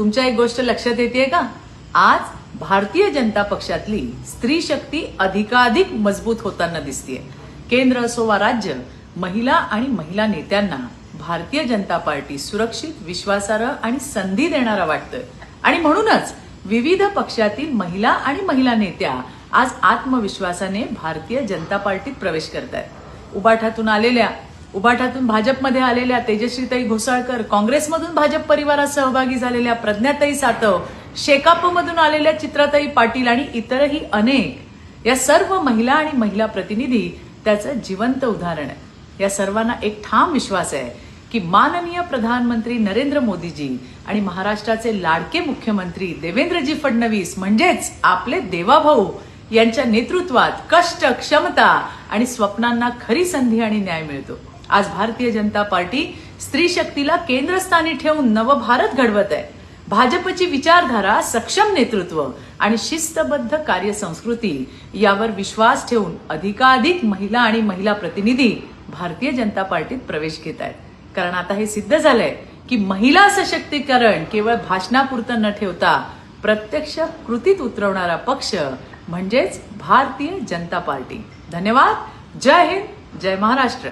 तुमच्या एक गोष्ट लक्षात येते का? आज भारतीय जनता पक्षातली स्त्री शक्ती अधिकाधिक मजबूत होताना दिसतेय. केंद्र असो वा राज्य, महिला आणि महिला नेत्यांना भारतीय जनता पार्टी सुरक्षित, विश्वासार्ह आणि संधी देणारा वाटतोय. आणि म्हणूनच विविध पक्षातील महिला आणि महिला नेत्या आज आत्मविश्वासाने भारतीय जनता पार्टीत प्रवेश करतायत. उबाठातून भाजपमध्ये आलेल्या तेजश्रीताई घोसाळकर, काँग्रेसमधून भाजप परिवारात सहभागी झालेल्या प्रज्ञाताई सातव, शेकापमधून आलेल्या चित्राताई पाटील आणि इतरही अनेक, या सर्व महिला आणि महिला प्रतिनिधी त्याचं जिवंत उदाहरण आहे. या सर्वांना एक ठाम विश्वास आहे की माननीय प्रधानमंत्री नरेंद्र मोदीजी आणि महाराष्ट्राचे लाडके मुख्यमंत्री देवेंद्रजी फडणवीस म्हणजेच आपले देवाभाऊ यांच्या नेतृत्वात कष्ट, क्षमता आणि स्वप्नांना खरी संधी आणि न्याय मिळतो. आज भारतीय जनता पार्टी स्त्री शक्तीला केंद्रस्थानी ठेवून नवभारत घडवत आहे. भाजपची विचारधारा, सक्षम नेतृत्व आणि शिस्तबद्ध कार्यसंस्कृती यावर विश्वास ठेवून अधिकाधिक महिला आणि महिला प्रतिनिधी भारतीय जनता पार्टीत प्रवेश घेत आहेत. कारण आता हे सिद्ध झालंय की महिला सशक्तीकरण केवळ भाषणापुरतं न ठेवता प्रत्यक्ष कृतीत उतरवणारा पक्ष म्हणजेच भारतीय जनता पार्टी. धन्यवाद. जय हिंद, जय महाराष्ट्र.